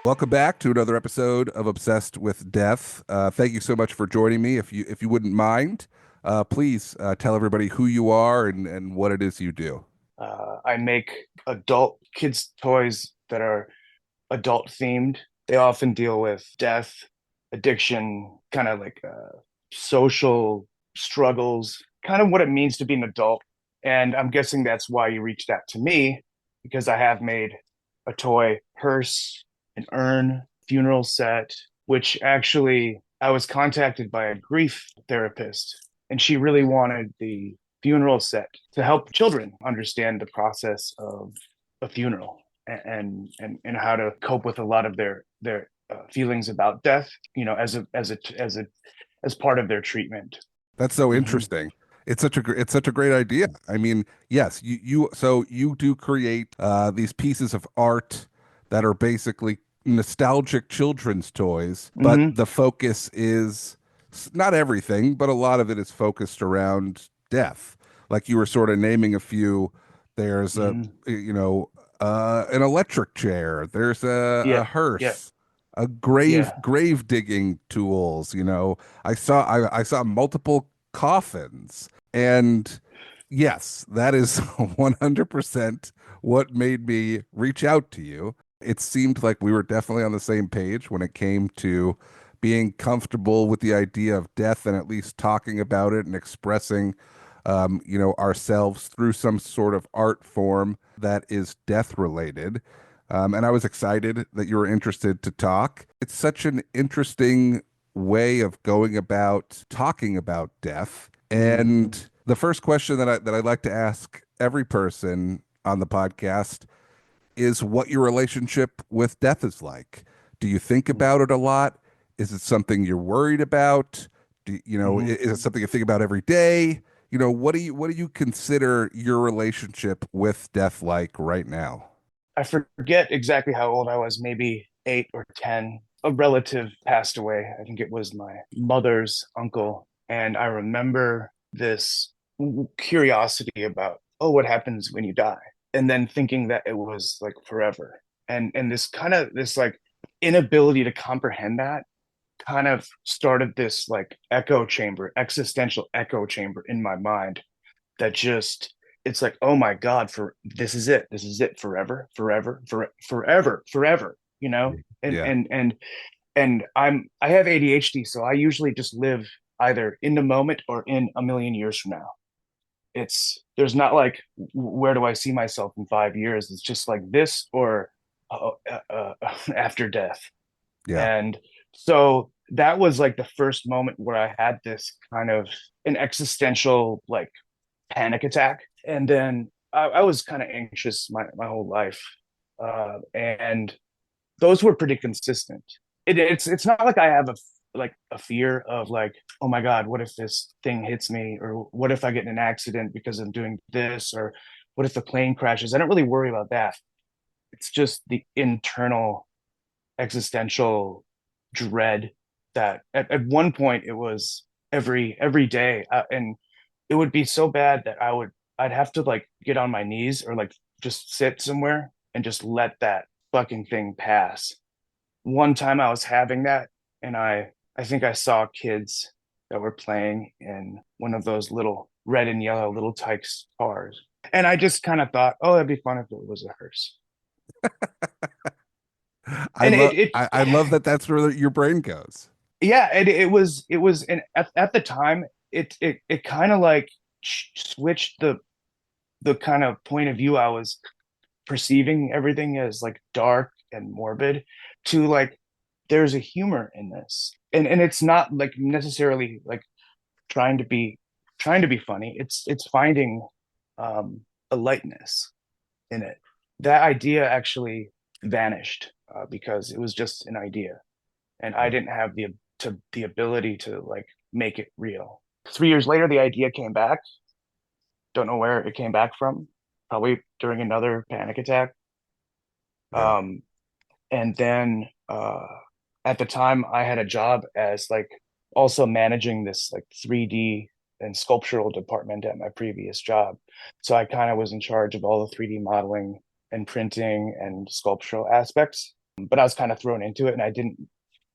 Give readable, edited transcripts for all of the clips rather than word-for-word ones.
Welcome back to another episode of Obsessed with Death. Thank you so much for joining me. If you wouldn't mind, please tell everybody who you are and what it is you do. I make adult kids' toys that are adult themed. They often deal with death, addiction, kind of like social struggles, kind of what it means to be an adult. And I'm guessing that's why you reached out to me, because I have made a toy hearse, an urn, funeral set, which actually I was contacted by a grief therapist, and she really wanted the funeral set to help children understand the process of a funeral and how to cope with a lot of their feelings about death, as part of their treatment. That's so Hmm. interesting. It's such a great idea. I mean, yes, you do create these pieces of art that are basically nostalgic children's toys, but Hmm. the focus is not everything, but a lot of it is focused around death. Like you were sort of naming a few. There's Hmm. an electric chair. There's a Yeah, yeah, hearse, a yeah. grave digging tools. I saw multiple coffins, and yes, that is 100% what made me reach out to you. It seemed like we were definitely on the same page when it came to being comfortable with the idea of death and at least talking about it and expressing ourselves through some sort of art form that is death related. And I was excited that you were interested to talk. It's such an interesting way of going about talking about death. Hmm. And the first question that I'd like to ask every person on the podcast is what your relationship with death is like. Do you think about it a lot? Is it something you're worried about? Hmm. Is it something you think about every day? What do you consider your relationship with death like right now? I forget exactly how old I was, maybe 8 or 10. A relative passed away. I think it was my mother's uncle. And I remember this curiosity about, oh, what happens when you die? And then thinking that it was like forever. And this like inability to comprehend that kind of started this like echo chamber, existential echo chamber in my mind that just it's like, oh my god, for this is it forever, forever, forever, and Yeah. and and and I have ADHD, so I usually just live either in the moment or in a million years from now. It's there's not like, where do I see myself in 5 years? It's just like this or after death. Yeah. And so that was like the first moment where I had this kind of an existential like panic attack. And then I was kind of anxious my whole life. And those were pretty consistent. It's not like I have a fear of like, oh my God, what if this thing hits me? Or what if I get in an accident because I'm doing this? Or what if the plane crashes? I don't really worry about that. It's just the internal existential dread that at one point it was every day, and it would be so bad that I'd have to like get on my knees or like just sit somewhere and just let that fucking thing pass. One time I was having that, and I think I saw kids that were playing in one of those little red and yellow little Tykes cars, and I just kind of thought, oh, that'd be fun if it was a hearse. And I love that that's where your brain goes. yeah, it was and at the time it kind of like switched the kind of point of view I was perceiving everything as like dark and morbid to like, there's a humor in this, and it's not like necessarily like trying to be trying to be funny. It's finding um a lightness in it. That idea actually vanished, because it was just an idea, and I didn't have the ability to like make it real. 3 years later, the idea came back. Don't know where it came back from. Probably during another panic attack. Yeah. Um, and then at the time, I had a job as like also managing this like 3D and sculptural department at my previous job. So I kind of was in charge of all the 3D modeling and printing and sculptural aspects. but I was kind of thrown into it, and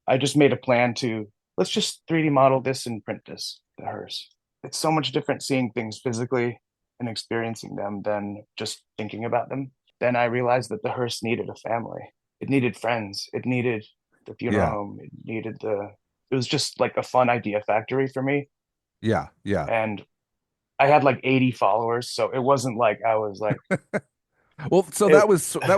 I just made a plan to, let's just 3D model this and print this, the hearse. It's so much different seeing things physically and experiencing them than just thinking about them. Then I realized that the hearse needed a family. It needed friends. It needed the funeral Yeah. home. It was just like a fun idea factory for me. Yeah. Yeah. And I had like 80 followers. So it wasn't like I was like, Well, so it, that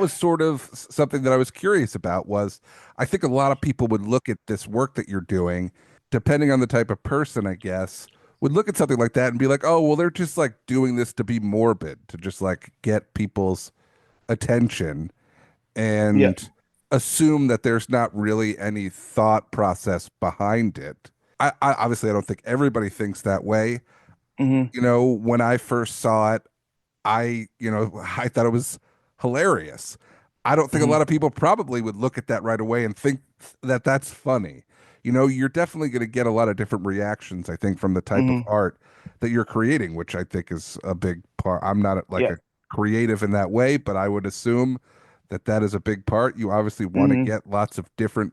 was sort of something that I was curious about was I think a lot of people would look at this work that you're doing, depending on the type of person, I guess, would look at something like that and be like, "Oh, well, they're just like doing this to be morbid, to just like get people's attention yeah. and assume that there's not really any thought process behind it." I obviously I don't think everybody thinks that way. Hmm. You know, when I first saw it, I thought it was hilarious. I don't think a Hmm. lot of people probably would look at that right away and think that that's funny. You know, you're definitely going to get a lot of different reactions, I think, from the type of Hmm. art that you're creating, which I think is a big part. I'm not like Yeah. a creative in that way, but I would assume that that is a big part. You obviously want to Hmm. get lots of different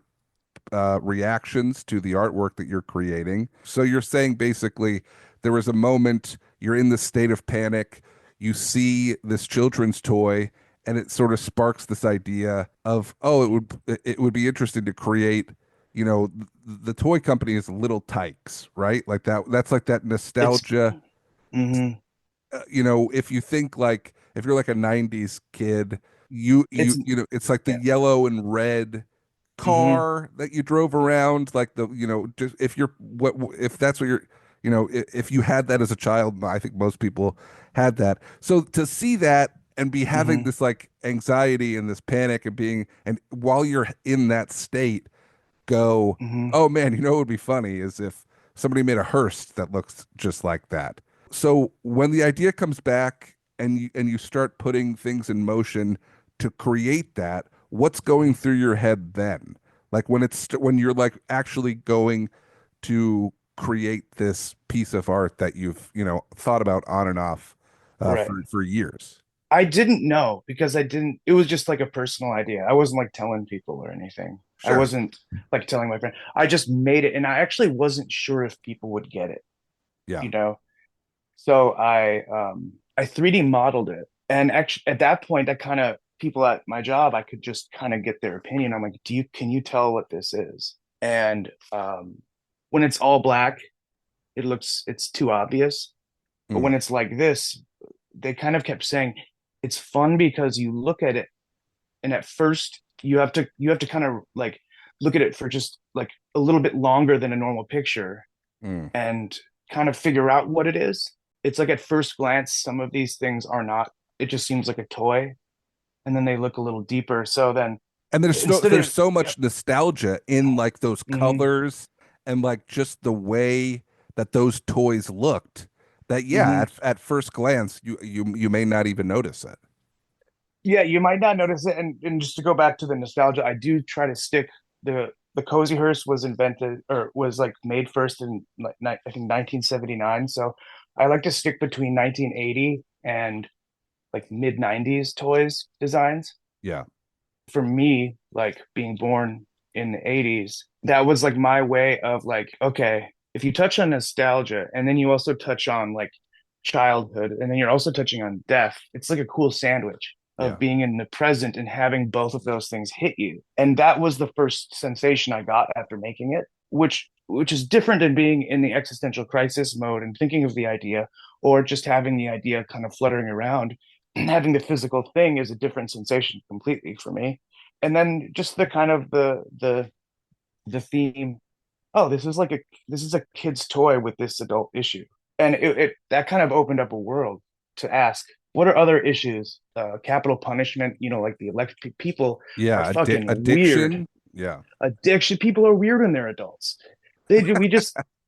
reactions to the artwork that you're creating. So you're saying basically there was a moment you're in this state of panic, you see this children's toy, and it sort of sparks this idea of, oh, it would be interesting to create, you know, the toy company is Little Tykes, right? Like that. That's like that It's, nostalgia. hmm You know, if you think like if you're like a '90s kid, it's, you know, it's like the yeah. yellow and red Hmm. car that you drove around, like the, you know, just if you're what if that's what you're, you know, if you had that as a child, I think most people had that. So to see that and be having Hmm. this like anxiety and this panic and being, and while you're in that state, go, Hmm. oh man, you know what would be funny is if somebody made a hearse that looks just like that. So when the idea comes back and you start putting things in motion to create that, what's going through your head then? Like when when you're like actually going to create this piece of art that you've, you know, thought about on and off Right. for years. I didn't know because I didn't, it was just like a personal idea. I wasn't like telling people or anything. I Sure. wasn't like telling my friend. I just made it and I actually wasn't sure if people would get it, Yeah. you know? So I 3D modeled it. And actually at that point, I kind of people at my job, I could just kind of get their opinion. I'm like, can you tell what this is? And when it's all black, it's too obvious. But Mm, when it's like this, they kind of kept saying it's fun because you look at it and at first you have to kind of like look at it for just like a little bit longer than a normal picture mm. and kind of figure out what it is. It's like at first glance, some of these things are not, it just seems like a toy. And then they look a little deeper. So then And instead there's of, so yep. much nostalgia in like those Mm-hmm. colors and like just the way that those toys looked that yeah, Mm-hmm. at first glance you may not even notice it. Yeah, you might not notice it. And just to go back to the nostalgia, I do try to stick the cozy hearse was invented or was like made first in like I think 1979. So I like to stick between 1980 and like mid 90s toys designs. Yeah. For me, like being born in the 80s, that was like my way of like, okay, if you touch on nostalgia and then you also touch on like childhood and then you're also touching on death, it's like a cool sandwich of Yeah. being in the present and having both of those things hit you. And that was the first sensation I got after making it, which is different than being in the existential crisis mode and thinking of the idea or just having the idea kind of fluttering around. Having the physical thing is a different sensation completely for me. And then just the kind of the theme, oh, this is a kid's toy with this adult issue. And it that kind of opened up a world to ask what are other issues, capital punishment, you know, like the electric people are Yeah, fucking weird. addiction. Yeah. Addiction, people are weird when they're adults.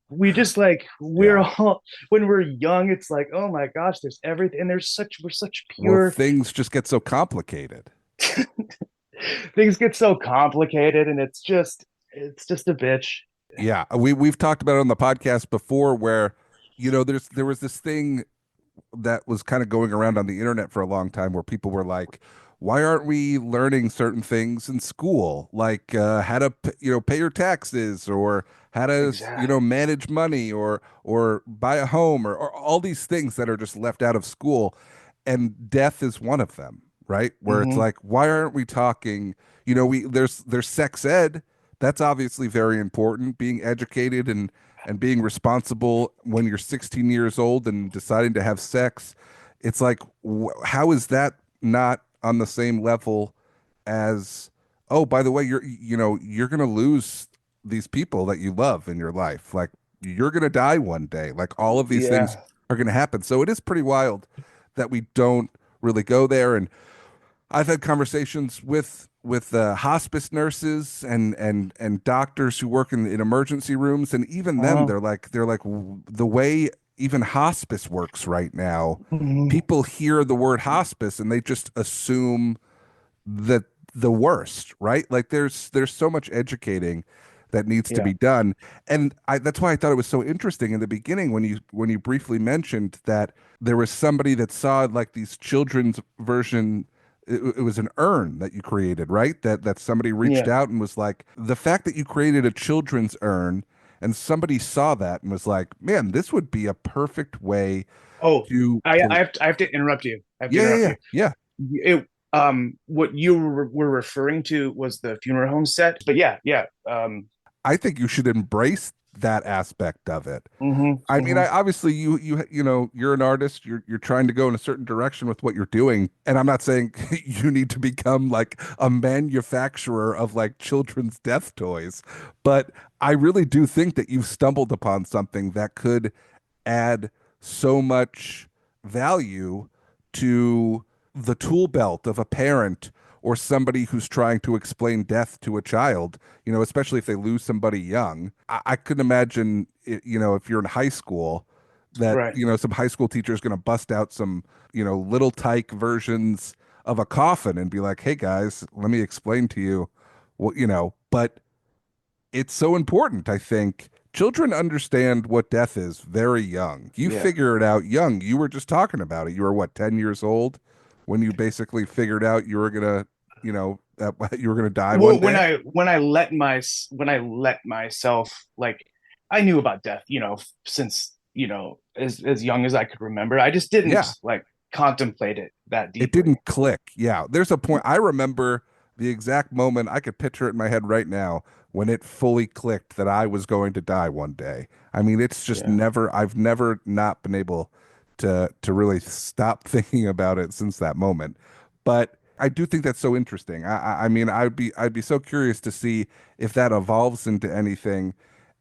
We just like we're Yeah. all when we're young, it's like, oh my gosh, there's everything, and there's such we're such Well, pure. things just get so complicated. Things get so complicated, and it's just a bitch. Yeah, we've talked about it on the podcast before where, you know, there was this thing that was kind of going around on the internet for a long time where people were like, why aren't we learning certain things in school, like how to pay your taxes, or how to Exactly. manage money, or buy a home, or all these things that are just left out of school, and death is one of them, right? Where it's Hmm. like, why aren't we talking? We there's sex ed. That's obviously very important. Being educated and being responsible when you're 16 years old and deciding to have sex. It's like, how is that not on the same level as, oh, by the way, you're going to lose these people that you love in your life. Like, you're going to die one day. Like, all of these things Yeah. are going to happen. So it is pretty wild that we don't really go there. And I've had conversations with hospice nurses and doctors who work in emergency rooms, and even them, Uh-huh. they're like, the way even hospice works right now, Hmm. people hear the word hospice and they just assume that the worst, right? Like, there's so much educating that needs to Yeah. be done. And that's why I thought it was so interesting in the beginning when you briefly mentioned that there was somebody that saw like these children's version. It was an urn that you created, right? That somebody reached Yeah. out and was like, the fact that you created a children's urn and somebody saw that and was like, man, this would be a perfect way Oh, to I to have to, I have to interrupt you. I have to yeah, yeah, interrupt yeah, you. yeah. What you were referring to was the funeral home set, but yeah, yeah. I think you should embrace that aspect of it. Hmm. I mean, I Hmm. obviously you're an artist. You're trying to go in a certain direction with what you're doing, and I'm not saying you need to become like a manufacturer of like children's death toys, but I really do think that you've stumbled upon something that could add so much value to the tool belt of a parent or somebody who's trying to explain death to a child, especially if they lose somebody young. I couldn't imagine, if you're in high school, that, Right. some high school teacher is going to bust out some, little tyke versions of a coffin and be like, hey guys, let me explain to you but it's so important, I think. Children understand what death is very young. You Yeah. figure it out young. You were just talking about it. You were what, 10 years old when you basically figured out you were gonna, that you were gonna die one Well, day? when I let myself, like, I knew about death, since as young as I could remember. I just didn't Yeah. like contemplate it that It deeply. didn't click. Yeah. There's a point. I remember the exact moment. I could picture it in my head right now when it fully clicked that I was going to die one day. I mean, it's just Yeah. I've never not been able to really stop thinking about it since that moment. But I do think that's so interesting. I mean, I'd be so curious to see if that evolves into anything,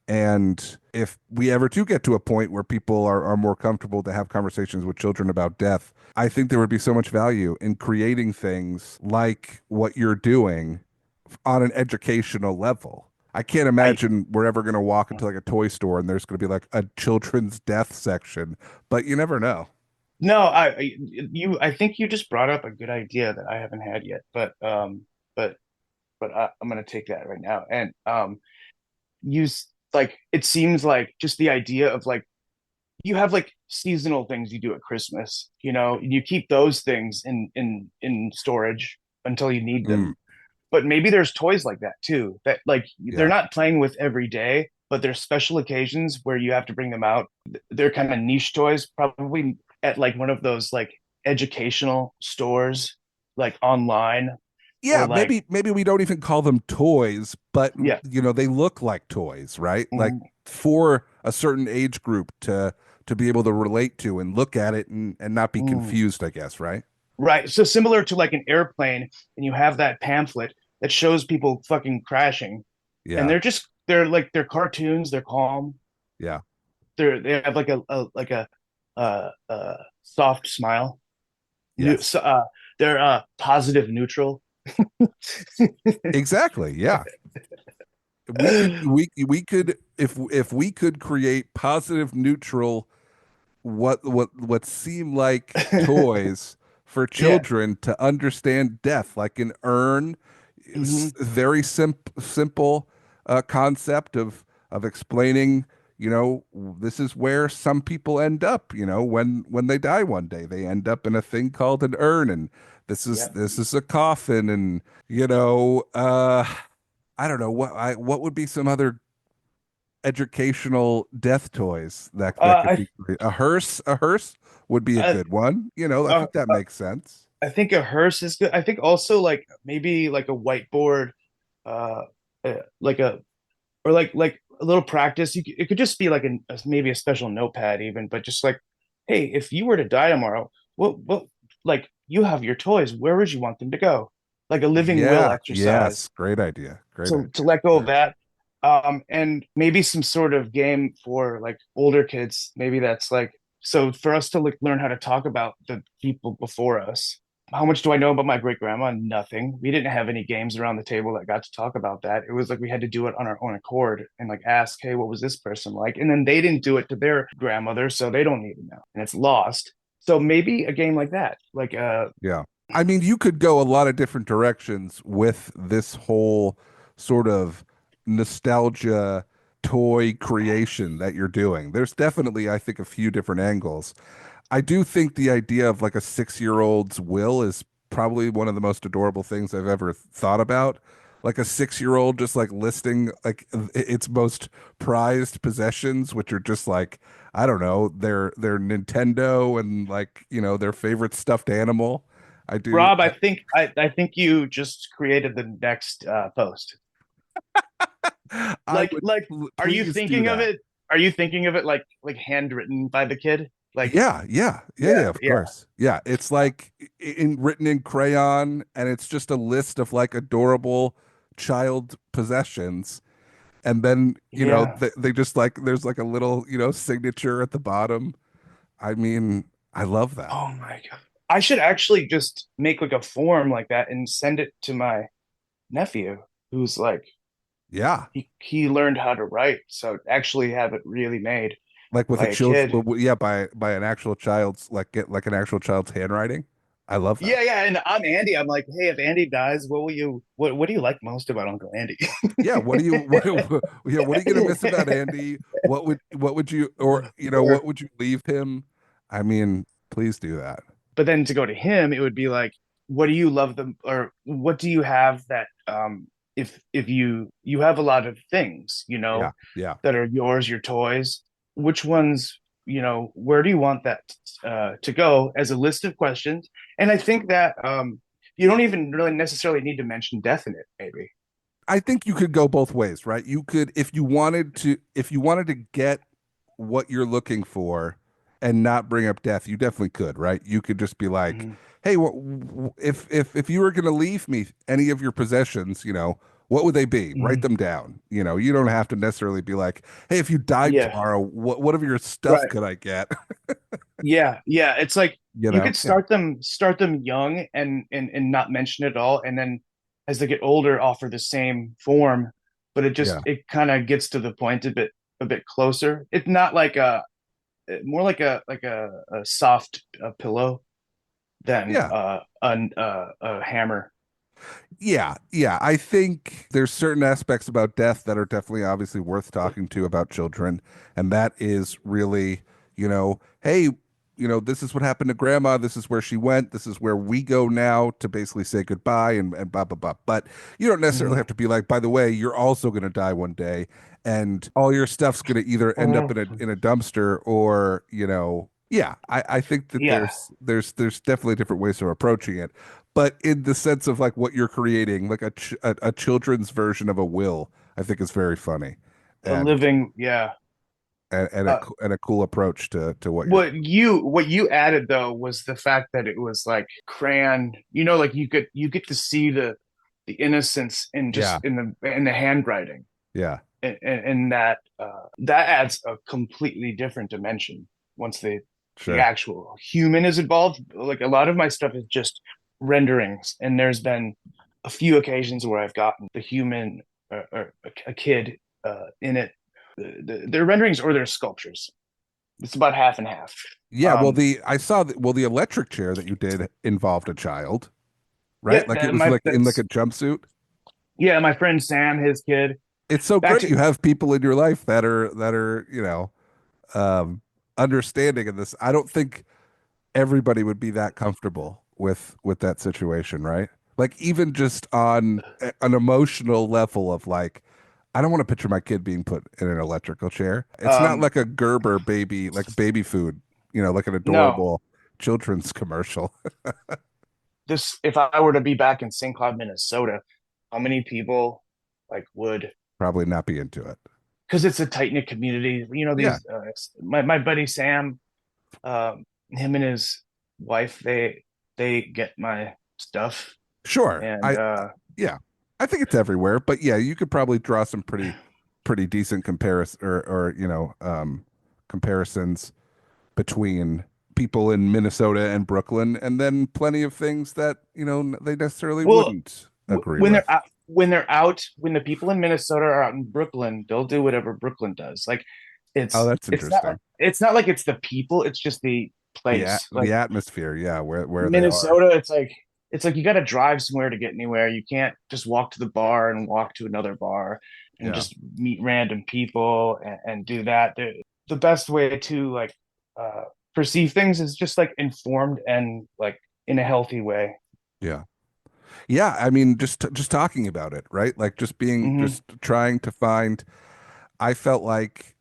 and if we ever do get to a point where people are more comfortable to have conversations with children about death, I think there would be so much value in creating things like what you're doing on an educational level. I can't I imagine we're ever going to walk into like a toy store and there's going to be like a children's death section, but you never know. No, I think you just brought up a good idea that I haven't had yet, but I'm gonna take that right now and use like it seems like just the idea of like you have like seasonal things you do at Christmas, and you keep those things in storage until you need them. Mm, But maybe there's toys like that too that like they're yeah. not playing with every day, but there's special occasions where you have to bring them out. They're kind of niche toys, probably at like one of those like educational stores, like online or Yeah, like maybe we don't even call them toys, but yeah. they look like toys, right? Like, Mhm. for a certain age group to be able to relate to and look at it and not be Mm. confused, I guess, right? Right. So similar to like an airplane, and you have that pamphlet that shows people fucking crashing, and Yeah. they're cartoons. They're calm. Yeah. They have like a soft smile. Yes. So, they're positive neutral. Exactly. Yeah. We could, if we could create positive neutral, what seem like toys for Yeah. children to understand death, like an urn. Hmm. Very simple concept of explaining, this is where some people end up, when they die one day. They end up in a thing called an urn, and Yeah. this is a coffin, and I don't know what would be some other educational death toys that could I be great. A hearse would be a I good one. I uh, think that makes sense. I think a hearse is good. I think also like maybe like a whiteboard, uh, like a or like a little practice. It could just be like maybe a special notepad even, but just like, hey, if you were to die tomorrow, what like you have your toys. Where would you want them to go? Like a living will Yeah, exercise yes, great idea. Great to idea. let go of that. And maybe some sort of game for like older kids. Maybe that's like so for us to like learn how to talk about the people before us. How much do I know about my great grandma? Nothing. We didn't have any games around the table that got to talk about that. It was like we had to do it on our own accord and like ask, hey, what was this person like? And then they didn't do it to their grandmother, so they don't need to know. And it's lost. So maybe a game like that, like Yeah. I mean, you could go a lot of different directions with this whole sort of nostalgia toy creation that you're doing. There's definitely, I think, a few different angles. I do think the idea of like a 6-year-old's will is probably one of the most adorable things I've ever thought about. Like a 6-year-old just like listing like its most prized possessions, which are just like, I don't know, their Nintendo and like, their favorite stuffed animal. I do. Rob, I think you just created the next post. I would Like, are you please do thinking of that. it? Are you thinking of it like handwritten by the kid? Like, Yeah, of yeah, course. Yeah, it's like written in crayon, and it's just a list of like adorable child possessions. And then, yeah. they just like there's like a little, signature at the bottom. I mean, I love that. Oh my God. I should actually just make like a form like that and send it to my nephew, who's like Yeah. he learned how to write, so actually have it really made Like with by a a child, kid. yeah, by an actual child's like get like an actual child's handwriting. I love that. Yeah, yeah. And I'm Andy. I'm like, hey, if Andy dies, what do you like most about Uncle Andy? Yeah, what do you yeah, what are you gonna miss about Andy? What would you or Or what would you leave him? I mean, please do that. but then to go to him, it would be like, what do you love them or what do you have that if you have a lot of things, Yeah, yeah. that are yours, your toys, which ones, where do you want that to go as a list of questions? And I think that you don't even really necessarily need to mention death in it, maybe. I think you could go both ways, right? You could if you wanted to get what you're looking for and not bring up death, you definitely could, right? You could just be like, Mhm. "Hey, if you were going to leave me any of your possessions, what would they be? Write Mhm. them down." You don't have to necessarily be like, "Hey, if you died Yeah. tomorrow, what of your stuff Right. could I get?" Yeah, yeah. It's like you could Yeah. start them young and not mention it at all, and then as they get older, offer the same form, but Yeah. it kind of gets to the point a bit closer. It's not like more like a soft pillow than Yeah. a hammer. Yeah. I think there's certain aspects about death that are definitely obviously worth talking to about children. And that is really, hey, this is what happened to grandma. This is where she went. This is where we go now to basically say goodbye and blah, blah, blah. But you don't necessarily Mhm. have to be like, by the way, you're also going to die one day. And all your stuff's going to either end up in a dumpster or, yeah, I think that Yeah, there's definitely different ways of approaching it, but in the sense of like what you're creating, like a children's version of a will, I think is very funny, a and living, yeah. Uh, and a cool approach to what you're what doing. you added though was the fact that it was like crayon, like you get to see the innocence in Yeah, just in the handwriting, yeah, and that adds a completely different dimension once the sure. actual human is involved. Like a lot of my stuff is just renderings, and there's been a few occasions where I've gotten the human or a kid in it. Their renderings or their sculptures. It's about half and half. Yeah, well, Um, the electric chair that you did involved a child, yeah, right? Like it was like in like a jumpsuit. my friend Sam, his kid. it's so Back great to you have people in your life that are, um understanding of this. I don't think everybody would be that comfortable with that situation, right? Like even just on an emotional level of like, I don't want to picture my kid being put in an electrical chair. It's not um like a Gerber baby, like baby food, like an no, adorable children's commercial. this if I were to be back in St. Cloud, Minnesota, how many people like would Probably not be into it. because it's a tight knit community. Yeah, My buddy Sam, him and his wife, they get my stuff, sure. and Yeah, I think it's everywhere, but yeah, you could probably draw some pretty decent comparison or comparisons between people in Minnesota and Brooklyn, and then plenty of things that, they necessarily well, wouldn't agree when with. when the people in Minnesota are out in Brooklyn, they'll do whatever Brooklyn does. Like Oh, it's that's it's not interesting. it's not like it's the people, it's just the place. The Like atmosphere, yeah, where they are. Minnesota, it's like you got to drive somewhere to get anywhere. You can't just walk to the bar and walk to another bar and Yeah, just meet random people and do that. The best way to like uh, perceive things is just like informed and like in a healthy way. yeah. Yeah, I mean, just talking about it, right? Like Hmm. just trying to find. I felt like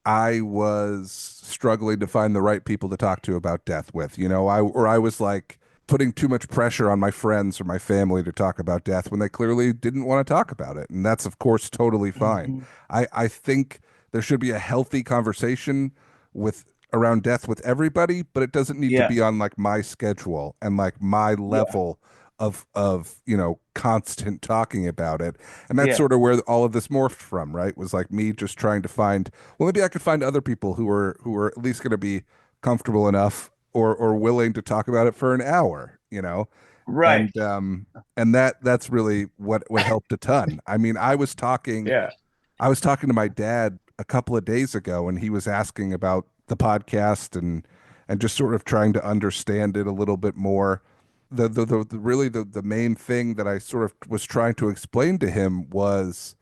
I was struggling to find the right people to talk to about death with. I was like putting too much pressure on my friends or my family to talk about death when they clearly didn't want to talk about it. And that's of course totally fine. Hmm. I think there should be a healthy conversation with around death with everybody, but it doesn't need to Yeah, be on like my schedule and like my yeah, level of constant talking about it. And that's yeah. sort of where all of this morphed from, right? Was like me just trying to find, well, maybe I could find other people who are at least going to be comfortable enough or willing to talk about it for an hour. Right. And that's really what helped a ton. I mean, Yeah. I was talking to my dad a couple of days ago, and he was asking about the podcast and just sort of trying to understand it a little bit more. Really the main thing that I sort of was trying to explain to him was,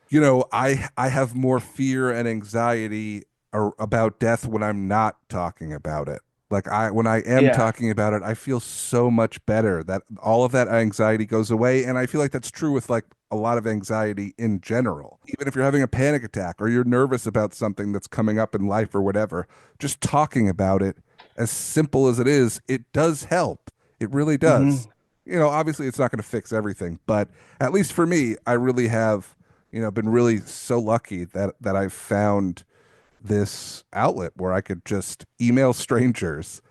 I have more fear and anxiety about death when I'm not talking about it. Like when I am Yeah. talking about it, I feel so much better that all of that anxiety goes away. And I feel like that's true with like a lot of anxiety in general. Even if you're having a panic attack or you're nervous about something that's coming up in life or whatever, just talking about it, as simple as it is, it does help. It really does. Hmm. Obviously it's not going to fix everything, but at least for me, I really have, been really so lucky that I've found this outlet where I could just email strangers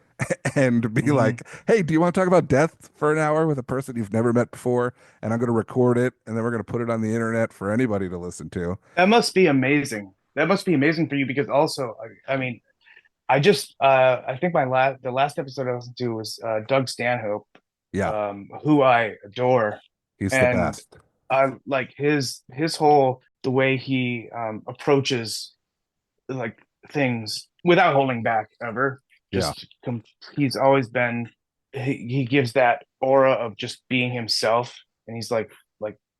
and be Hmm. like, "Hey, do you want to talk about death for an hour with a person you've never met before?" And I'm going to record it, and then we're going to put it on the internet for anybody to listen to. That must be amazing. That must be amazing for you because also, I mean, I think the last episode I listened to was Doug Stanhope, Yeah, who I adore, he's the and best. I like his whole the way he approaches like things without holding back ever. Yeah. Just he's always been he gives that aura of just being himself, and he's like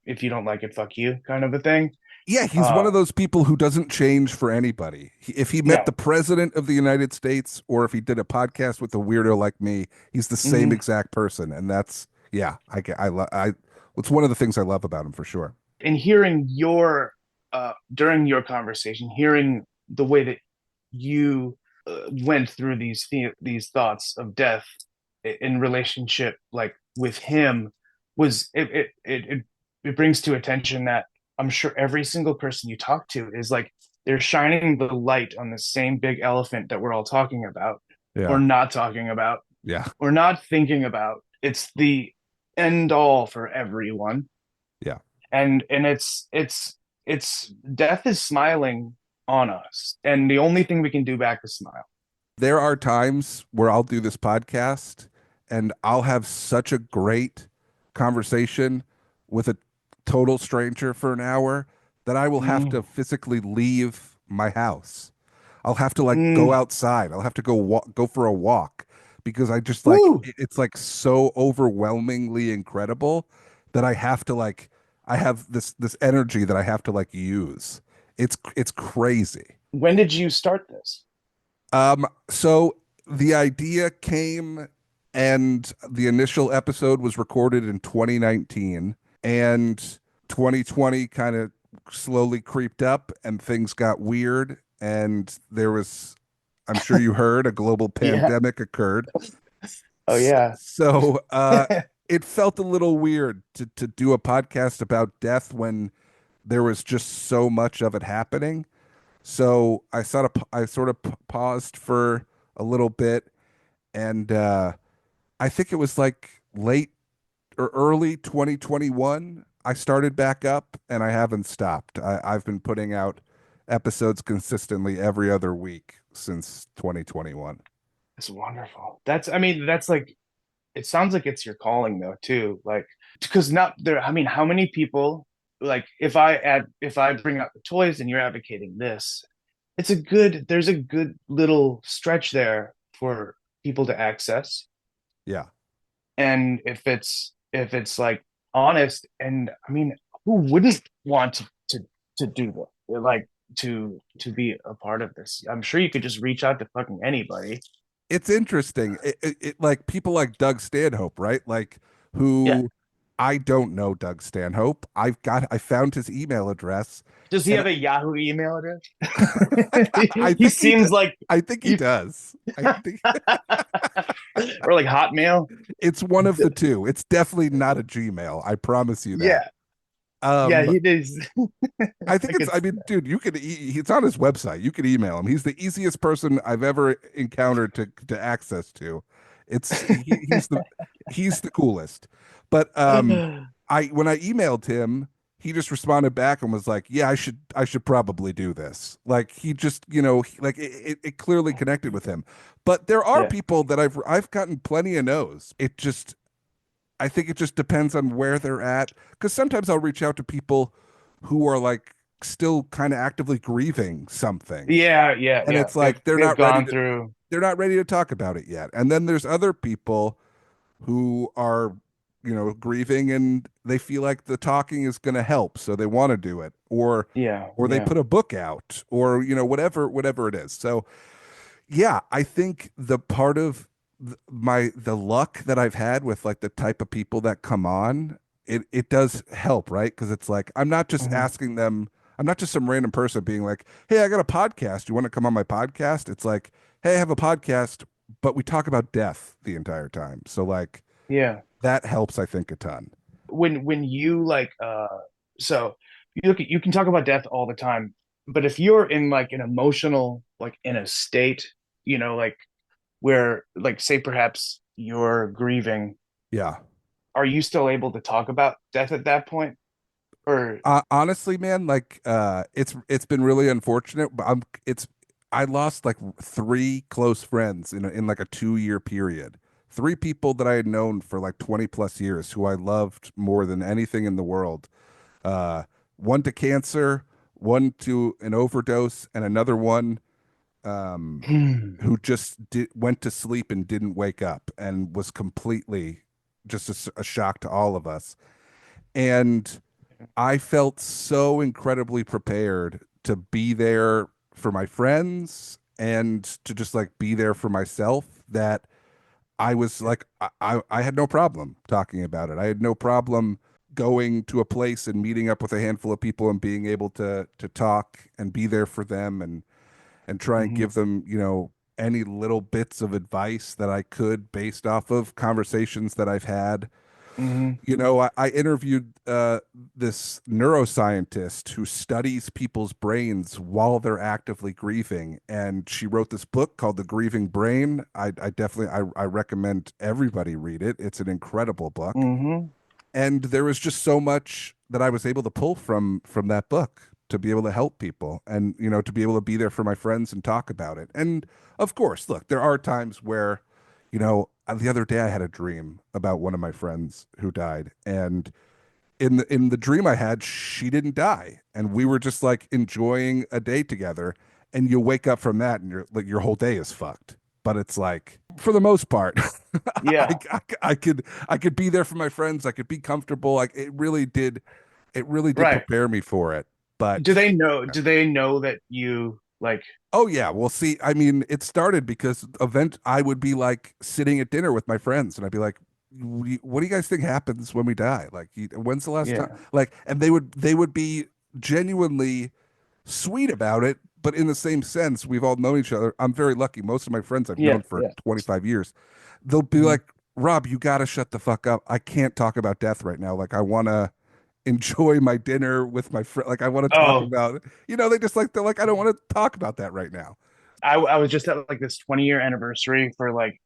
if you don't like it, fuck you, kind of a thing. Yeah, he's one Uh, of those people who doesn't change for anybody. If he met no. the president of the United States or if he did a podcast with a weirdo like me, he's the same Mhm. exact person. And that's, yeah, it's one of the things I love about him for sure. And hearing your during your conversation, hearing the way that you went through these thoughts of death in relationship like with him was it brings to attention that I'm sure every single person you talk to is like they're shining the light on the same big elephant that we're all talking about or Yeah. not talking about Yeah. or not thinking about. It's the end all for everyone, Yeah. and it's death is smiling on us, and the only thing we can do back is smile. There are times where I'll do this podcast and I'll have such a great conversation with a total stranger for an hour that I will have Mm, to physically leave my house. I'll have to like go mm, outside. I'll have to go for a walk because I just like woo. it's like so overwhelmingly incredible that I have to like I have this energy that I have to like use. It's crazy. When did you start this? So the idea came and the initial episode was recorded in 2019 and 2020 kind of slowly creeped up and things got weird and there was, I'm sure you heard, a global Yeah. pandemic occurred. Oh yeah. So it felt a little weird to do a podcast about death when there was just so much of it happening. So I sort of paused for a little bit, and I think it was like late or early 2021. I started back up, and I haven't stopped. I've been putting out episodes consistently every other week since 2021. It's wonderful. I mean, that's like, it sounds like it's your calling though, too. Like, because not there, I mean, how many people, like, if I bring out the toys and you're advocating this, there's a good little stretch there for people to access. Yeah, And if it's like honest, and I mean, who wouldn't want to do that? Like, to be a part of this. I'm sure you could just reach out to fucking anybody. it's interesting. Like people like Doug Stanhope, right? Like Yeah. who I don't know Doug Stanhope. I found his email address, Does he and have a Yahoo email address? I He think he seems does. like I think he you, does. I think or like Hotmail. it's one of the two. It's definitely not a Gmail. I promise you that. Yeah, yeah, Um, he is. I think I it's. could I see mean, dude, it's on his website. You can email him. He's the easiest person I've ever encountered to access to. He's the coolest. But that. I when I emailed him, he just responded back and was like, "Yeah, I should probably do this." Like he just, like it clearly connected with him. But there are Yeah, people that I've gotten plenty of no's. I think it just depends on where they're at. Because sometimes I'll reach out to people who are like still kind of actively grieving something, yeah, yeah, and yeah. it's like They've gone through. they're not ready to talk about it yet. And then there's other people who are, grieving and they feel like the talking is going to help, so they want to do it, Yeah, or they yeah. put a book out, or whatever it is. So yeah, I think the part of the luck that I've had with like the type of people that come on, it does help, right? Because it's like I'm not just Mhm. asking them, I'm not just some random person being like, "Hey, I got a podcast. You want to come on my podcast?" It's like, "Hey, I have a podcast, but we talk about death the entire time." So like Yeah. that helps, I think, a ton. When you like so you can talk about death all the time, but if you're in like an emotional, like in a state, like where, like, say perhaps you're grieving, Yeah. are you still able to talk about death at that point? Or Honestly, man, like it's been really unfortunate, but I lost like three close friends in like a 2 year period. Three people that I had known for like 20 plus years who I loved more than anything in the world. Uh, one to cancer, one to an overdose, and another one who just went to sleep and didn't wake up and was completely just a shock to all of us. And I felt so incredibly prepared to be there for my friends and to just like be there for myself that I was like, I had no problem talking about it. I had no problem going to a place and meeting up with a handful of people and being able to talk and be there for them and try and Mhm, give them, any little bits of advice that I could based off of conversations that I've had. mhm, I interviewed this neuroscientist who studies people's brains while they're actively grieving, and she wrote this book called The Grieving Brain. I definitely I recommend everybody read it. It's an incredible book, mhm, and there was just so much that I was able to pull from that book to be able to help people, and to be able to be there for my friends and talk about it. And of course, look, there are times where the other day I had a dream about one of my friends who died, and in the dream I had, she didn't die, and we were just like enjoying a day together. And you wake up from that, and your whole day is fucked. But it's like, for the most part, yeah. I could be there for my friends. I could be comfortable. Like it really did. It really did Right. prepare me for it. Do But they know? Do they know that you like? oh yeah, well see, I mean, it started because I would be like sitting at dinner with my friends and I'd be like, what do you guys think happens when we die? Like, when's the last time? Yeah. Like, and they would be genuinely sweet about it, but in the same sense, we've all known each other. I'm very lucky. Most of my friends I've Yeah. known for Yeah. 25 years. They'll be Hmm. like, Rob, you got to shut the fuck up. I can't talk about death right now. Like, I want to enjoy my dinner with my friend. Like, I want to talk Oh, about, they just like, they're like, I don't want to talk about that right now. I was just at like this 20-year anniversary for like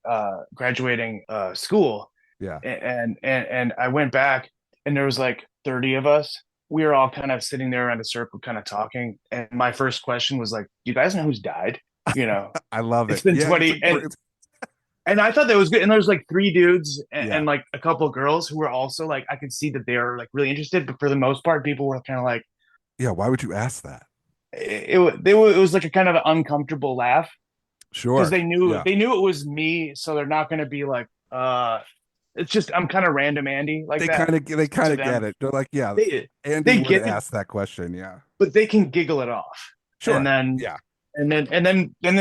graduating school, Yeah. and I went back and there was like 30 of us. We were all kind of sitting there around a circle, kind of talking. And my first question was like, "Do you guys know who's died?" You know, I love it's it. been Yeah. It's a 20, and great, I thought that was good. And there's like three dudes yeah. and like a couple of girls who were also like, I could see that they were like really interested, but for the most part, people were kind of like, Yeah. Why would you ask that? it was like a kind of an uncomfortable laugh because Sure. Yeah. they knew it was me, so they're not going to be like, it's just I'm kind of random Andy like that They kind to of get them. it. They're like, yeah, They Andy they would get it, ask that question. Yeah. but they can giggle it off, and Sure. then Yeah.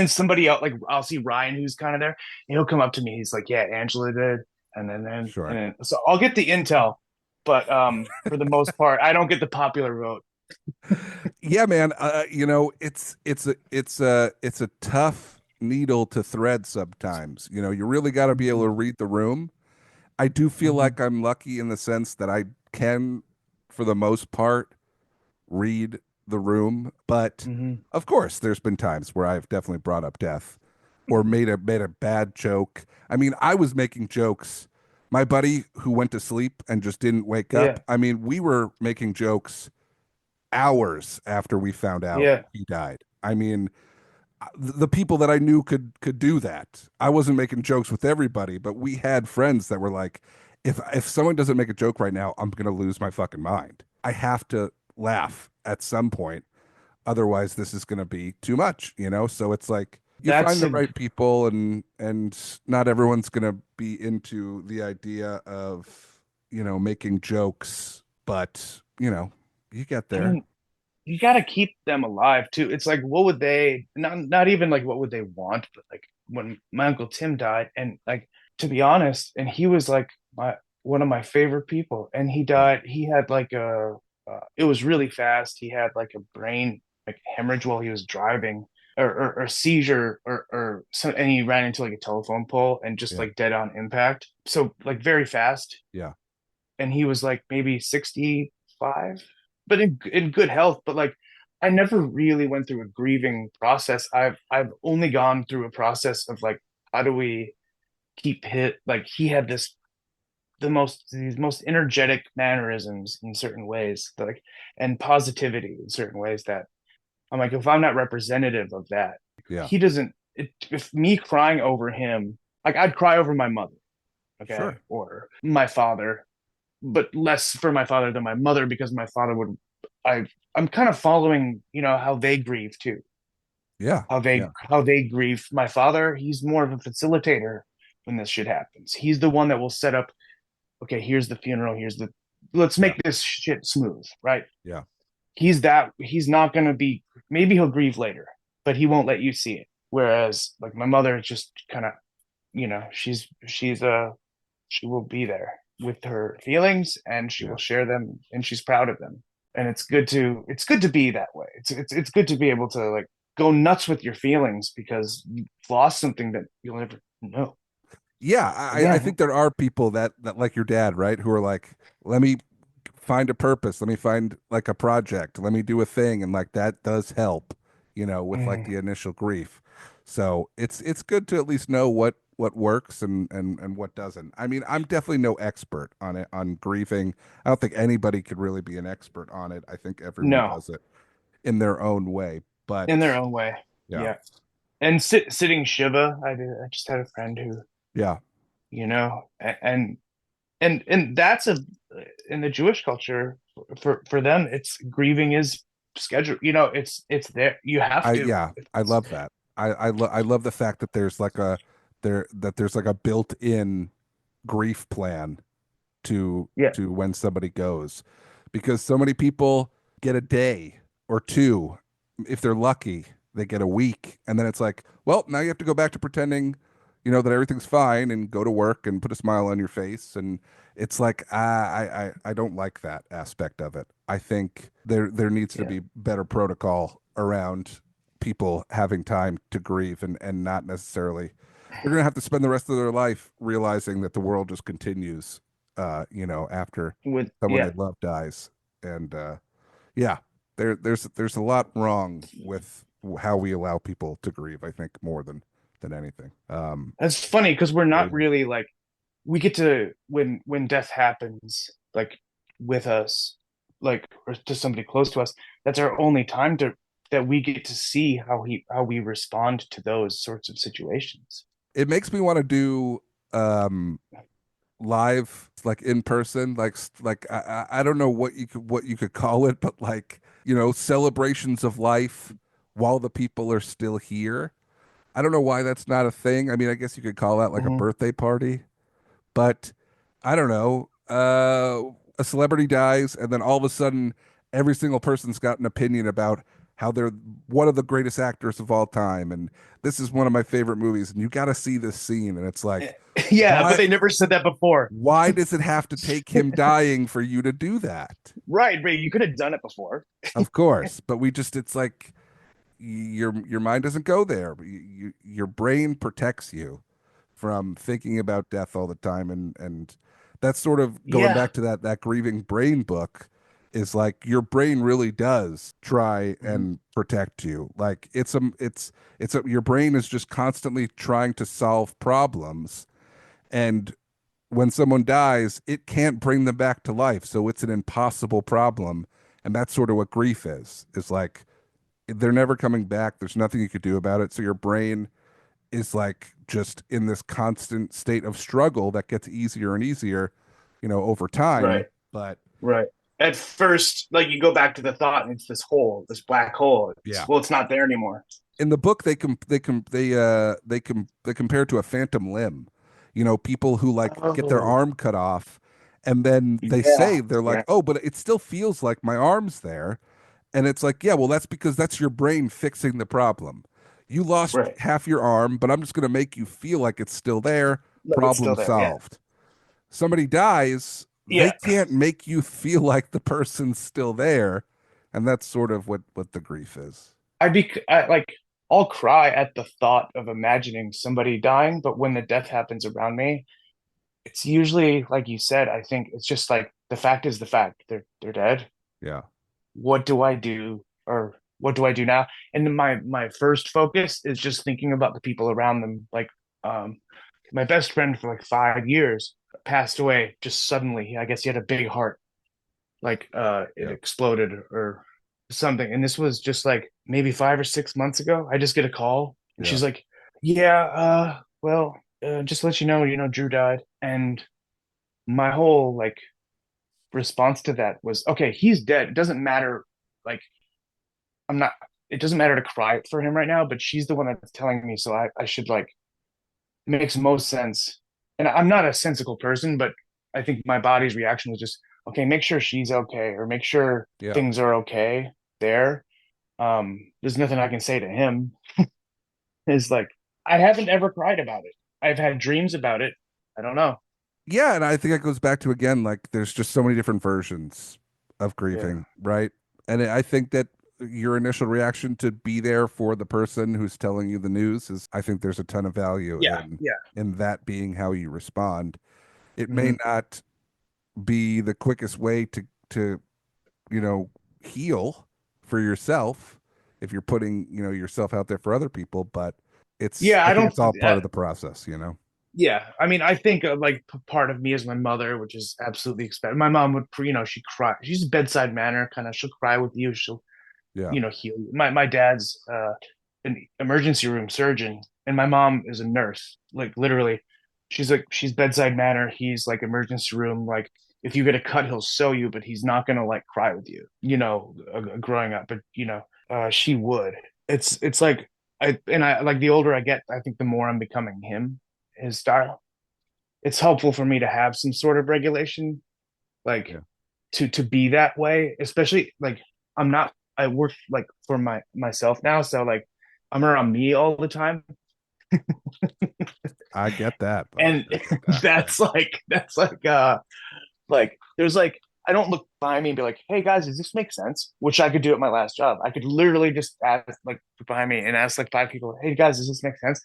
somebody else like I'll see Ryan who's kind of there, and he'll come up to me. He's like, "Yeah, Angela did," and Sure. then so I'll get the intel, but for the most part, I don't get the popular vote. Yeah, man. It's a tough needle to thread sometimes. You really got to be able to Mm-hmm. read the room. I do feel Mm-hmm. like I'm lucky in the sense that I can, for the most part, read the room. But Mm-hmm. of course, there's been times where I've definitely brought up death or made a bad joke. I mean, I was making jokes. My buddy who went to sleep and just didn't wake up. Yeah, I mean, we were making jokes hours after we found out yeah, he died. I mean, the people that I knew could do that. I wasn't making jokes with everybody, but we had friends that were like, if someone doesn't make a joke right now, I'm gonna lose my fucking mind. I have to laugh at some point, otherwise this is gonna be too much. So it's like you find that's the a right people, and not everyone's gonna be into the idea of making jokes, but you get I there. mean, you got to keep them alive too. It's like, what would they not even like what would they want, but like when my uncle Tim died, and like to be honest, and he was like my one of my favorite people, and he Yeah, died. He had like it was really fast. He had like a brain like hemorrhage while he was driving, or seizure, or some, and he ran into like a telephone pole and just yeah, like dead on impact. So like very fast, yeah. and he was like maybe 65, but in good health. But like I never really went through a grieving process. I've only gone through a process of like, how do we keep hit, like he had these most energetic mannerisms in certain ways, like, and positivity in certain ways that I'm like, if I'm not representative of that, Yeah. he doesn't if me crying over him, like I'd cry over my mother, okay, Sure. or my father, but less for my father than my mother, because my father would I I'm kind of following, how they grieve too. Yeah. Yeah. How they grieve. My father, he's more of a facilitator when this shit happens. He's the one that will set up, okay, here's the funeral, let's Yeah. make this shit smooth, right? Yeah. He's not gonna be, maybe he'll grieve later, but he won't let you see it. Whereas like my mother just kind of, she will be there with her feelings, and she Yeah. will share them, and she's proud of them. And it's good to be that way. It's good to be able to like go nuts with your feelings because you lost something that you'll never know. Yeah. I Again, think there are people that like your dad, right? Who are like, let me find a purpose. Let me find like a project. Let me do a thing. And like that does help, with like the initial grief. So it's good to at least know what works and what doesn't. I mean, I'm definitely no expert on it, on grieving. I don't think anybody could really be an expert on it. I think everyone no, does it in their own way. in But their own way. yeah. Yeah. And sitting Shiva, I just had a friend who, Yeah. and that's a in the Jewish culture, for them, it's grieving is scheduled. It's there. You have I to. yeah, I love that. I love the fact that there's like a built-in grief plan to Yeah. when somebody goes, because so many people get a day or two. If they're lucky, they get a week. And then it's like, well, now you have to go back to pretending, that everything's fine and go to work and put a smile on your face. And it's like, I don't like that aspect of it. I think there needs to Yeah. be better protocol around people having time to grieve and not necessarily they're going to have to spend the rest of their life realizing that the world just continues after With someone they yeah, love dies. And yeah, there's a lot wrong with how we allow people to grieve. I think more than anything. that's funny because we're So not yeah, really like we get to when death happens like with us, like or to somebody close to us. That's our only time to that we get to see how we respond to those sorts of situations. it makes me want to do um live like in person like I don't know what you could call it, but like celebrations of life while the people are still here. I don't know why that's not a thing. I mean, I guess you could call that like a Hmm. birthday party. But I don't know. A celebrity dies, and then all of a sudden, every single person's got an opinion about how they're one of the greatest actors of all time, and this is one of my favorite movies, and you got to see this scene, and it's like, Yeah, but why? they never said that before. Why does it have to take him dying for you to do that? Right. You could have done it before. Of course, but it's like your mind doesn't go there. Your brain protects you from thinking about death all the time, and that's sort of going Yeah. back to that grieving brain book is like your brain really does try Hmm. and protect you. Like your brain is just constantly trying to solve problems, and when someone dies it can't bring them back to life, so it's an impossible problem. And that's sort of what grief is like they're never coming back. There's nothing you could do about it. So your brain is like just in this constant state of struggle that gets easier and easier, over time. Right. But Right. At first, like you go back to the thought, and it's this hole, this black hole. yeah, It's not there anymore. in the book they compare it to a phantom limb. People who like get their Oh, arm cut off, and then they yeah, say they're yeah. like, oh, but it still feels like my arm's there. And it's like, yeah, well, that's because that's your brain fixing the problem. You lost Right. half your arm, but I'm just going to make you feel like it's still there. Like it's Problem still there. Yeah. solved. Somebody dies, they Yeah. can't make you feel like the person's still there. And that's sort of what the grief is. Like I'll cry at the thought of imagining somebody dying, but when the death happens around me, it's usually like you said, I think it's just like the fact is the fact. They're dead. Yeah. What do I do? Or what do I do now? And then my first focus is just thinking about the people around them. Like um my best friend for like 5 years passed away just suddenly. I guess he had a big heart, like it Yeah. exploded or something. And this was just like maybe 5 or 6 months ago. I just get a call and Yeah. she's like, yeah, well, just to let you know, Drew died. And my whole like response to that was, okay, he's dead. It doesn't matter. Like, I'm not, it doesn't matter to cry for him right now, but she's the one that's telling me. So I should like, it makes most sense. And I'm not a sensical person, but I think my body's reaction was just, okay, make sure she's okay or make sure Yeah. things are okay there. There's nothing I can say to him. Is like, I haven't ever cried about it. I've had dreams about it. I don't know. Yeah. And I think that goes back to, again, like there's just so many different versions of Yeah. grieving, right? And I think that your initial reaction to be there for the person who's telling you the news is, I think there's a ton of value Yeah. in Yeah. that being how you respond. It may Hmm. not be the quickest way to you know heal for yourself if you're putting yourself out there for other people, but Yeah. I I think don't, it's all part of the process. yeah. I mean, I think like part of me is my mother, which is absolutely expected. My mom would, she cry. She's bedside manner kind of. She'll cry with you. She'll, Yeah. heal you. My dad's an emergency room surgeon, and my mom is a nurse. Like literally, she's bedside manner. He's like emergency room. Like if you get a cut, he'll sew you, but he's not gonna like cry with you. Growing up, but she would. It's like I like the older I get, I think the more I'm becoming his style. It's helpful for me to have some sort of regulation. Like Yeah. to be that way, especially like I'm not I work like for myself now, so like I'm around me all the time. I get that, buddy. And I get that. that's like there's like I don't look behind me and be like, hey guys, does this make sense? Which I could do at my last job. I could literally just ask like behind me and ask like five people, hey guys, does this make sense?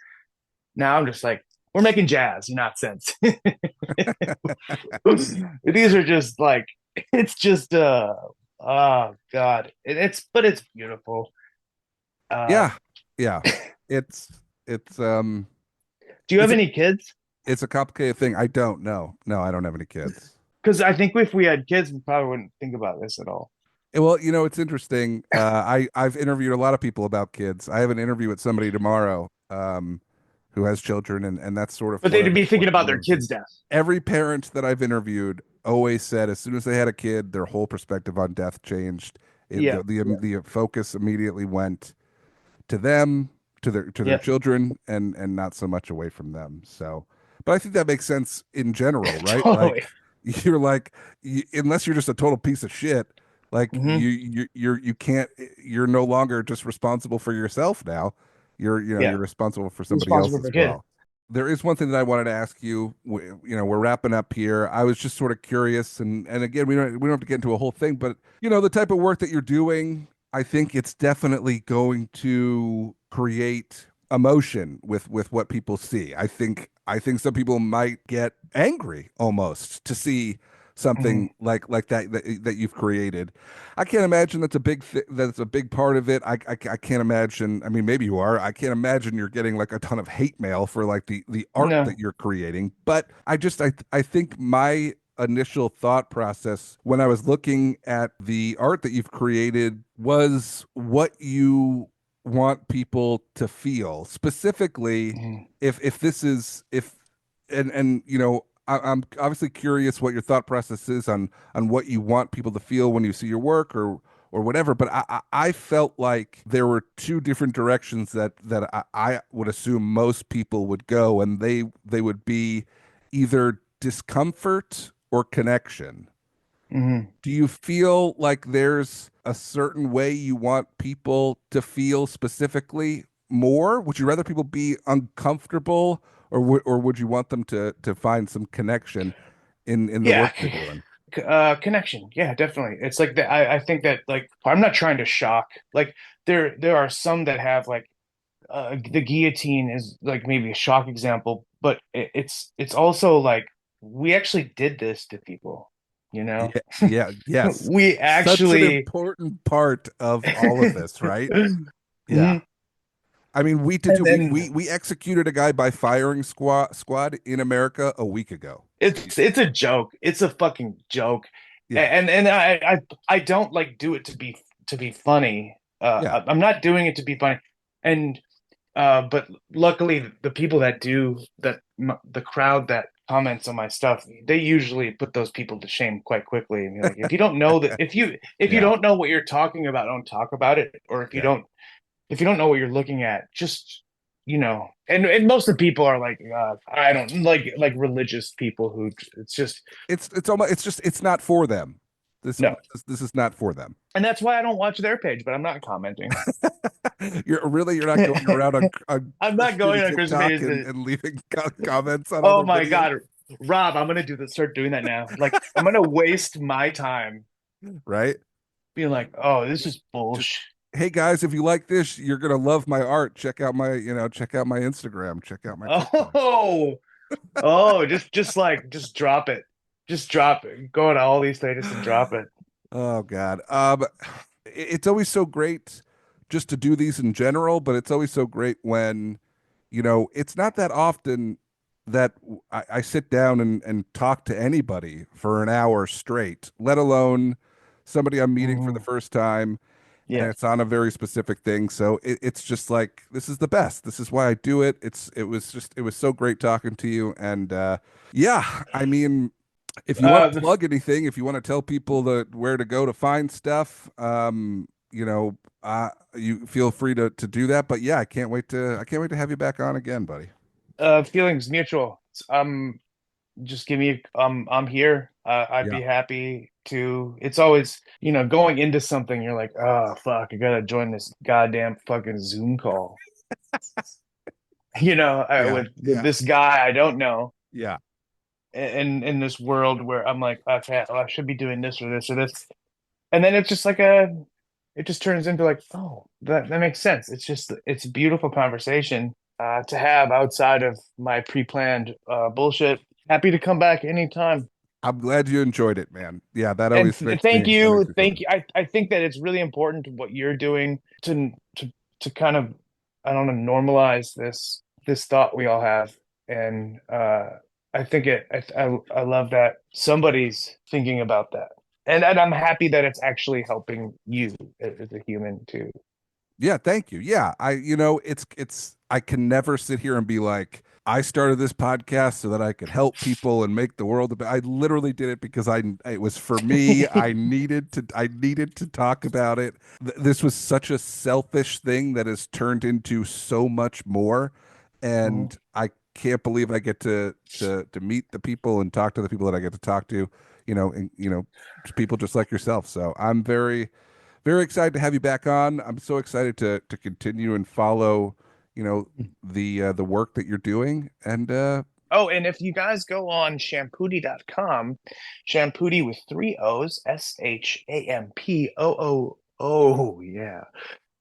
Now I'm just like, we're making jazz, not sense. These are just like it's just oh god. But it's beautiful. Uh Yeah, yeah. It's it's do you have it's a any kids? it's a complicated thing. I don't know. No, I don't have any kids. Because I think if we had kids, we probably wouldn't think about this at all. Well, it's interesting. I've interviewed a lot of people about kids. I have an interview with somebody tomorrow, who has children, and that's sort of But they'd be thinking about one their of the kids' things. death. Every parent that I've interviewed always said as soon as they had a kid, their whole perspective on death changed. It, Yeah. the focus immediately went to them, to their Yeah. children, and not so much away from them. So, but I think that makes sense in general, right? Totally. Like you're like unless you're just a total piece of shit, like Hmm. you can't you're no longer just responsible for yourself now. You're Yeah. responsible for somebody else Responsible for as kids. well. There is one thing that I wanted to ask you. We're wrapping up here. I was just sort of curious, and again, we don't have to get into a whole thing, but the type of work that you're doing, I think it's definitely going to create emotion with what people see. I think some people might get angry almost to see Hmm. something like that you've created. I can't imagine that's a big part of it. I can't imagine. I mean, maybe you are. I can't imagine you're getting like a ton of hate mail for like the art No. that you're creating. But I think my initial thought process when I was looking at the art that you've created was what you want people to feel. Specifically, Hmm. if this is if and I'm obviously curious what your thought process is on what you want people to feel when you see your work or whatever. But I felt like there were two different directions that I would assume most people would go, and they would be either discomfort or connection. Hmm. Do you feel like there's a certain way you want people to feel specifically more? Would you rather people be uncomfortable, or would you want them to find some connection in the Yeah. work they're doing? Connection. Yeah, definitely. It's like that. I think that like I'm not trying to shock. Like there are some that have like the guillotine is like maybe a shock example, but it's also like we actually did this to people, you know? Yeah, yeah, yes. We Such an actually. important part of all of this, right? Yeah. Mhm. I mean, we did And do then we executed a guy by firing squad in America a week ago. it's a joke. It's a fucking joke. Yeah. And I don't like do it to be funny. Yeah. I'm not doing it to be funny. And but luckily the people that do that, the crowd that comments on my stuff, they usually put those people to shame quite quickly. And be like, if you don't know that, if you Yeah. don't know what you're talking about, don't talk about it. Or Yeah. if you don't know what you're looking at, just and most of the people are like I don't like religious people who it's just It's almost it's just it's not for them. This no. this is not for them. And that's why I don't watch their page, but I'm not commenting. You're not going around on I'm not Christian going on Christian TikTok pages. and leaving comments on Oh other my videos, God, Rob, I'm gonna do this. Start doing that now. Like I'm gonna waste my time right? being like, oh, this is Just bullshit. hey guys, if you like this, you're gonna love my art. Check out my Instagram, check out my TikTok. Oh, oh, just drop it. Just drop it. Go to all these places and drop it. Oh God. It's always so great just to do these in general, but it's always so great when, it's not that often that I sit down and talk to anybody for an hour straight, let alone somebody I'm meeting for the Mhm. first time, and Yeah. it's on a very specific thing. So it's just like this is the best. This is why I do it. It was so great talking to you, and yeah, I mean, if you want to The plug anything, if you want to tell people where to go to find stuff, you feel free to do that. But yeah, I can't wait to have you back on again, buddy. feelings mutual. Just give me I'm here. I'd Yeah. be happy to. It's always, going into something, you're like, oh fuck, I gotta join this goddamn fucking Zoom call. Yeah. With Yeah. this guy I don't know, Yeah. in this world where I'm like, okay, oh, I should be doing this or this or this, and then it's just like it just turns into like, oh, that makes sense. It's a beautiful conversation to have outside of my pre-planned bullshit. Happy to come back anytime. I'm glad you enjoyed it, man. Yeah, And that makes me feel thank good. you. I think that it's really important what you're doing to kind of, I don't know, normalize this thought we all have. And I think I love that somebody's thinking about that. And I'm happy that it's actually helping you as a human too. Yeah, thank you. Yeah, I can never sit here and be like, I started this podcast so that I could help people and make the world a better. I literally did it because it was for me. I needed to talk about it. This was such a selfish thing that has turned into so much more, Mhm. and I can't believe I get to meet the people and talk to the people that I get to talk to, and people just like yourself. So I'm very excited to have you back on. I'm so excited to continue and follow, the work that you're doing. And Oh, and if you guys go on Shampoooty.com, Shampoooty with three O's, yeah,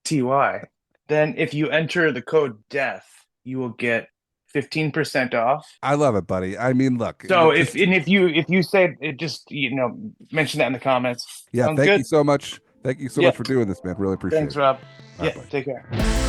TY. Then if you enter the code death, you will get 15% off. I love it, buddy. I mean, look, So just if you say it, just mention that in the comments. yeah, Sounds thank you good. so much. Thank you so Yeah. much for doing this, man. Really appreciate Thanks, it. Rob. All right, Yeah, buddy. take care.